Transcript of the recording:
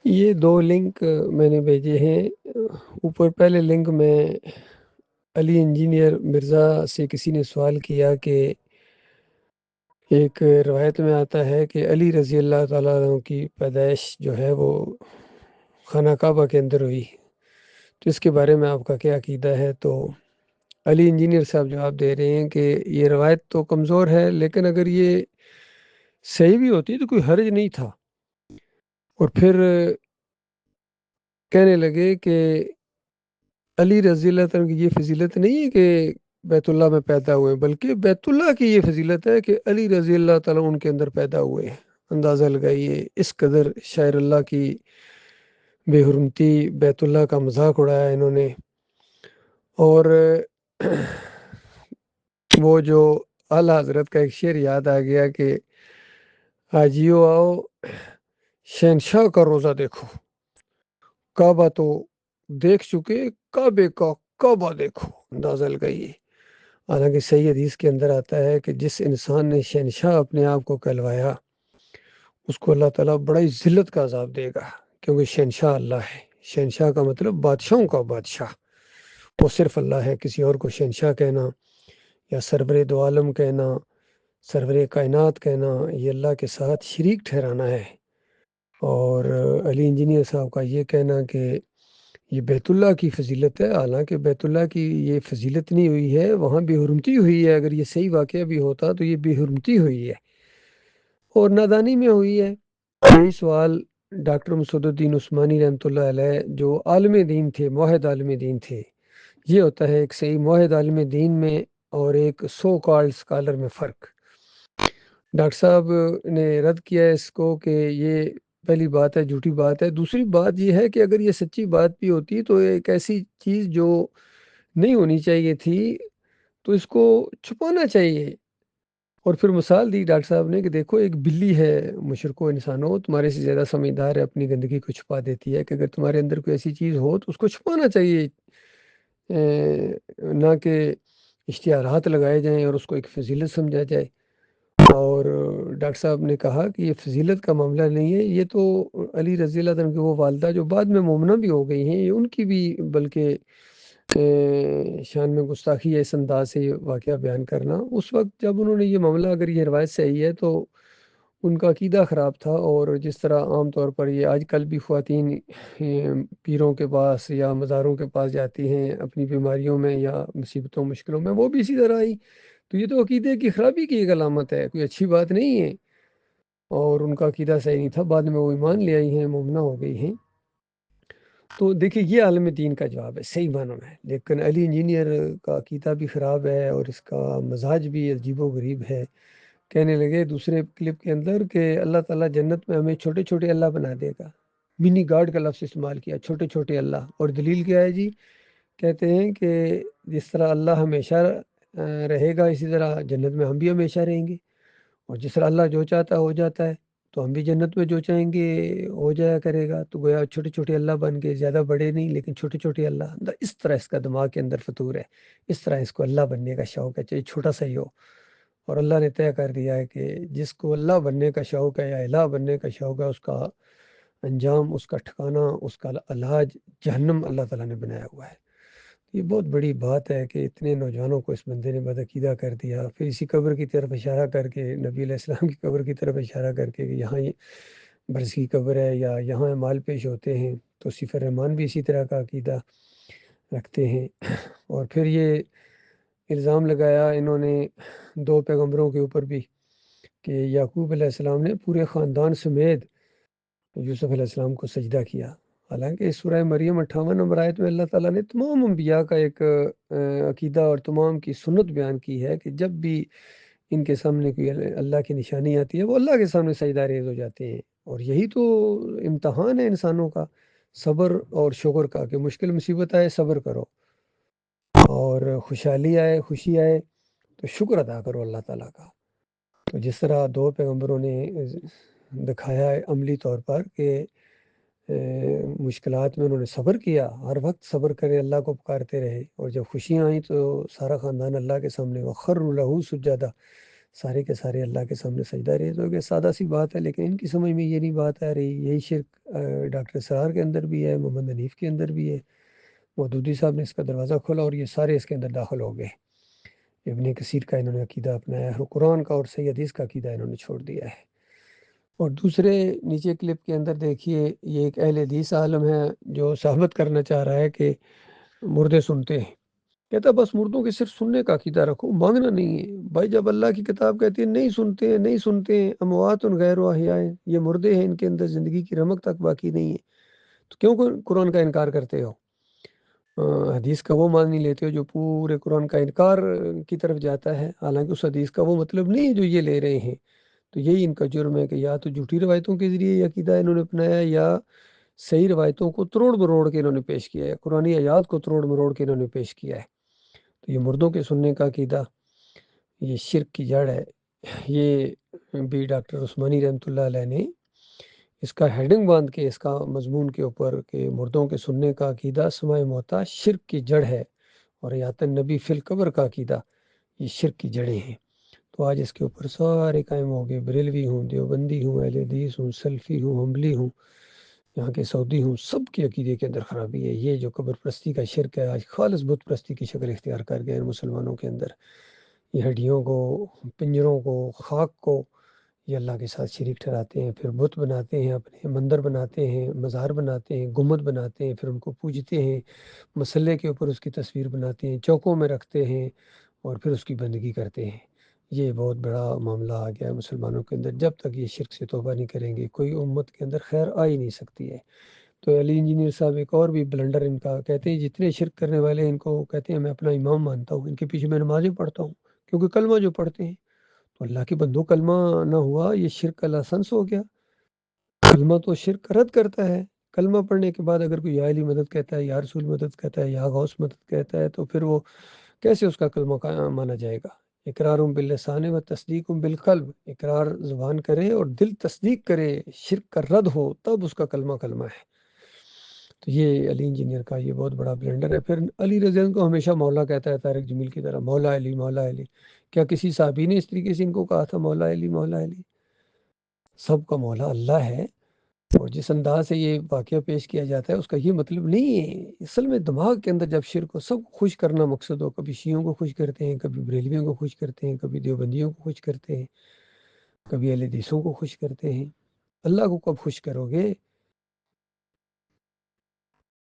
یہ 2 لنک میں نے بھیجے ہیں۔ اوپر پہلے لنک میں علی انجینئر مرزا سے کسی نے سوال کیا کہ ایک روایت میں آتا ہے کہ علی رضی اللہ تعالیٰ عنہ کی پیدائش جو ہے وہ خانہ کعبہ کے اندر ہوئی، تو اس کے بارے میں آپ کا کیا عقیدہ ہے؟ تو علی انجینئر صاحب جواب دے رہے ہیں کہ یہ روایت تو کمزور ہے، لیکن اگر یہ صحیح بھی ہوتی تو کوئی حرج نہیں تھا۔ اور پھر کہنے لگے کہ علی رضی اللہ عنہ کی یہ فضیلت نہیں ہے کہ بیت اللہ میں پیدا ہوئے، بلکہ بیت اللہ کی یہ فضیلت ہے کہ علی رضی اللہ تعالیٰ ان کے اندر پیدا ہوئے ہیں۔ اندازہ لگائیے، اس قدر شاعر اللہ کی بے حرمتی، بیت اللہ کا مذاق اڑایا انہوں نے۔ اور وہ جو اعلیٰ حضرت کا ایک شعر یاد آ گیا کہ حاجیو آؤ شہنشاہ کا روزہ دیکھو، کعبہ تو دیکھ چکے، کعبے کا کعبہ دیکھو، اندازہ لگائیے۔ حالانکہ صحیح حدیث کے اندر آتا ہے کہ جس انسان نے شہنشاہ اپنے آپ کو کہلوایا، اس کو اللہ تعالیٰ بڑا ہی ذلت کا عذاب دے گا، کیونکہ شہنشاہ اللہ ہے۔ شہنشاہ کا مطلب بادشاہوں کا بادشاہ، وہ صرف اللہ ہے۔ کسی اور کو شہنشاہ کہنا یا سرور دو عالم کہنا، سرور کائنات کہنا، یہ اللہ کے ساتھ شریک ٹھہرانا ہے۔ اور علی انجینئر صاحب کا یہ کہنا کہ یہ بیت اللہ کی فضیلت ہے، حالانکہ بیت اللہ کی یہ فضیلت نہیں ہوئی ہے، وہاں بے حرمتی ہوئی ہے۔ اگر یہ صحیح واقعہ بھی ہوتا تو یہ بے حرمتی ہوئی ہے اور نادانی میں ہوئی ہے۔ یہی سوال ڈاکٹر مسعود الدین عثمانی رحمۃ اللہ علیہ، جو عالم دین تھے، موحد عالم دین تھے، یہ ہوتا ہے ایک صحیح موحد عالم دین میں اور ایک سو کالڈ اسکالر میں فرق۔ ڈاکٹر صاحب نے رد کیا اس کو کہ یہ پہلی بات ہے جھوٹی بات ہے۔ دوسری بات یہ ہے کہ اگر یہ سچی بات بھی ہوتی تو ایک ایسی چیز جو نہیں ہونی چاہیے تھی تو اس کو چھپانا چاہیے۔ اور پھر مثال دی ڈاکٹر صاحب نے کہ دیکھو ایک بلی ہے، مشرکو انسانوں، تمہارے سے زیادہ سمجھدار ہے، اپنی گندگی کو چھپا دیتی ہے، کہ اگر تمہارے اندر کوئی ایسی چیز ہو تو اس کو چھپانا چاہیے، نہ کہ اشتہارات لگائے جائیں اور اس کو ایک فضیلت سمجھا جائے۔ اور ڈاکٹر صاحب نے کہا کہ یہ فضیلت کا معاملہ نہیں ہے، یہ تو علی رضی اللہ عنہ کی وہ والدہ جو بعد میں مومنہ بھی ہو گئی ہیں، یہ ان کی بھی بلکہ شان میں گستاخی ہے اس انداز سے یہ واقعہ بیان کرنا۔ اس وقت جب انہوں نے یہ معاملہ، اگر یہ روایت صحیح ہے تو ان کا عقیدہ خراب تھا۔ اور جس طرح عام طور پر یہ آج کل بھی خواتین پیروں کے پاس یا مزاروں کے پاس جاتی ہیں اپنی بیماریوں میں یا مصیبتوں مشکلوں میں، وہ بھی اسی طرح ہی، تو یہ تو عقیدے کی خرابی کی ایک علامت ہے، کوئی اچھی بات نہیں ہے۔ اور ان کا عقیدہ صحیح نہیں تھا، بعد میں وہ ایمان لے آئی ہیں، مومنہ ہو گئی ہیں۔ تو دیکھیے یہ عالم دین کا جواب ہے صحیح معنوں میں۔ لیکن علی انجینئر کا عقیدہ بھی خراب ہے اور اس کا مزاج بھی عجیب و غریب ہے۔ کہنے لگے دوسرے کلپ کے اندر کہ اللہ تعالیٰ جنت میں ہمیں چھوٹے چھوٹے اللہ بنا دے گا، منی گاڈ کا لفظ استعمال کیا، چھوٹے چھوٹے اللہ۔ اور دلیل کیا ہے جی؟ کہتے ہیں کہ جس طرح اللہ ہمیشہ رہے گا، اسی طرح جنت میں ہم بھی ہمیشہ رہیں گے، اور جس طرح اللہ جو چاہتا ہو جاتا ہے، تو ہم بھی جنت میں جو چاہیں گے ہو جایا کرے گا۔ تو گویا چھوٹے چھوٹے اللہ بن کے، زیادہ بڑے نہیں لیکن چھوٹے چھوٹے اللہ، اس طرح اس کا دماغ کے اندر فطور ہے، اس طرح اس کو اللہ بننے کا شوق ہے، چاہے چھوٹا سا ہی ہو۔ اور اللہ نے طے کر دیا ہے کہ جس کو اللہ بننے کا شوق ہے یا الہ بننے کا شوق ہے، اس کا انجام، اس کا ٹھکانہ، اس کا علاج جہنم اللہ تعالیٰ نے بنایا ہوا ہے۔ یہ بہت بڑی بات ہے کہ اتنے نوجوانوں کو اس بندے نے بدعقیدہ کر دیا۔ پھر اسی قبر کی طرف اشارہ کر کے، نبی علیہ السلام کی قبر کی طرف اشارہ کر کے کہ یہاں یہ برز کی قبر ہے یا یہاں مال پیش ہوتے ہیں، تو صف الرحمان بھی اسی طرح کا عقیدہ رکھتے ہیں۔ اور پھر یہ الزام لگایا انہوں نے 2 پیغمبروں کے اوپر بھی کہ یعقوب علیہ السلام نے پورے خاندان سمیت یوسف علیہ السلام کو سجدہ کیا۔ حالانکہ سورہ مریم 58 نمبر آیت میں اللہ تعالیٰ نے تمام انبیاء کا ایک عقیدہ اور تمام کی سنت بیان کی ہے کہ جب بھی ان کے سامنے کوئی اللہ کی نشانی آتی ہے، وہ اللہ کے سامنے سجدہ ریز ہو جاتے ہیں۔ اور یہی تو امتحان ہے انسانوں کا، صبر اور شکر کا، کہ مشکل مصیبت آئے صبر کرو، اور خوشحالی آئے، خوشی آئے تو شکر ادا کرو اللہ تعالیٰ کا۔ تو جس طرح 2 پیغمبروں نے دکھایا ہے عملی طور پر کہ مشکلات میں انہوں نے صبر کیا، ہر وقت صبر کرے، اللہ کو پکارتے رہے، اور جب خوشیاں آئیں تو سارا خاندان اللہ کے سامنے وخروا لہ سجدا، سارے کے سارے اللہ کے سامنے سجدہ ریز ہو گئے۔ سادہ سی بات ہے، لیکن ان کی سمجھ میں یہ نہیں بات آ رہی۔ یہی شرک ڈاکٹر اسرار کے اندر بھی ہے، محمد حنیف کے اندر بھی ہے۔ مودودی صاحب نے اس کا دروازہ کھولا اور یہ سارے اس کے اندر داخل ہو گئے۔ ابن کثیر کا انہوں نے عقیدہ اپنایا ہے، قرآن کا اور صحیح حدیث کا عقیدہ انہوں نے چھوڑ دیا ہے۔ اور دوسرے نیچے کلپ کے اندر دیکھیے، یہ ایک اہل حدیث عالم ہے جو ثابت کرنا چاہ رہا ہے کہ مردے سنتے ہیں۔ کہتا ہے بس مردوں کے صرف سننے کا عقیدہ رکھو، مانگنا نہیں ہے۔ بھائی جب اللہ کی کتاب کہتی ہے نہیں سنتے ہیں، نہیں سنتے ہیں، اموات غیر احیاء، یہ مردے ہیں، ان کے اندر زندگی کی رمق تک باقی نہیں ہے، تو کیوں قرآن کا انکار کرتے ہو؟ حدیث کا وہ مان نہیں لیتے ہو جو پورے قرآن کا انکار کی طرف جاتا ہے، حالانکہ اس حدیث کا وہ مطلب نہیں ہے جو یہ لے رہے ہیں۔ تو یہی ان کا جرم ہے کہ یا تو جھوٹی روایتوں کے ذریعے یہ عقیدہ انہوں نے اپنایا، یا صحیح روایتوں کو تروڑ مروڑ کے انہوں نے پیش کیا ہے، قرآنی آیات کو تروڑ مروڑ کے انہوں نے پیش کیا ہے۔ تو یہ مردوں کے سننے کا عقیدہ یہ شرک کی جڑ ہے۔ یہ بھی ڈاکٹر عثمانی رحمۃ اللہ علیہ نے اس کا ہیڈنگ باندھ کے اس کا مضمون کے اوپر کہ مردوں کے سننے کا عقیدہ سماع موتا شرک کی جڑ ہے، اور حیات النبی فی القبر کا عقیدہ یہ شرک کی جڑیں ہیں۔ تو آج اس کے اوپر سارے قائم ہو گئے، بریلوی ہوں، دیوبندی ہوں، اہل حدیث ہوں، سلفی ہوں، حنبلی ہوں، یہاں کے سعودی ہوں، سب کے عقیدے کے اندر خرابی ہے۔ یہ جو قبر پرستی کا شرک ہے آج خالص بت پرستی کی شکل اختیار کر گئے ہیں مسلمانوں کے اندر۔ یہ ہڈیوں کو، پنجروں کو، خاک کو یہ اللہ کے ساتھ شریک ٹھہراتے ہیں، پھر بت بناتے ہیں، اپنے مندر بناتے ہیں، مزار بناتے ہیں، گنبد بناتے ہیں، پھر ان کو پوجتے ہیں، مسلے کے اوپر اس کی تصویر بناتے ہیں، چوکوں میں رکھتے ہیں، اور پھر اس کی بندگی کرتے ہیں۔ یہ بہت بڑا معاملہ آ گیا ہے مسلمانوں کے اندر۔ جب تک یہ شرک سے توبہ نہیں کریں گے کوئی امت کے اندر خیر آ ہی نہیں سکتی ہے۔ تو علی انجینئر صاحب ایک اور بھی بلنڈر ان کا کہتے ہیں، جتنے شرک کرنے والے ان کو کہتے ہیں میں اپنا امام مانتا ہوں، ان کے پیچھے میں نمازیں پڑھتا ہوں، کیونکہ کلمہ جو پڑھتے ہیں، تو اللہ کے بندو کلمہ نہ ہوا یہ شرک کا لائسنس ہو گیا۔ کلمہ تو شرک رد کرتا ہے۔ کلمہ پڑھنے کے بعد اگر کوئی یا علی مدد کہتا ہے، یا رسول مدد کہتا ہے، یا غوث مدد کہتا ہے، تو پھر وہ کیسے اس کا کلمہ مانا جائے گا؟ اقرار باللسان و تصدیق بالقلب، اقرار زبان کرے اور دل تصدیق کرے، شرک کا رد ہو، تب اس کا کلمہ کلمہ ہے۔ تو یہ علی انجینئر کا یہ بہت بڑا بلنڈر ہے۔ پھر علی رضی اللہ عنہ کو ہمیشہ مولا کہتا ہے، طارق جمیل کی طرح، مولا علی، مولا علی۔ کیا کسی صحابی نے اس طریقے سے ان کو کہا تھا مولا علی، مولا علی؟ سب کا مولا اللہ ہے۔ اور جس انداز سے یہ واقعہ پیش کیا جاتا ہے اس کا یہ مطلب نہیں ہے۔ اصل میں دماغ کے اندر جب شرک کو سب کو خوش کرنا مقصد ہو، کبھی شیعوں کو خوش کرتے ہیں، کبھی بریلویوں کو خوش کرتے ہیں، کبھی دیوبندیوں کو خوش کرتے ہیں، کبھی اہل حدیثوں کو خوش کرتے ہیں۔ اللہ کو کب خوش کرو گے؟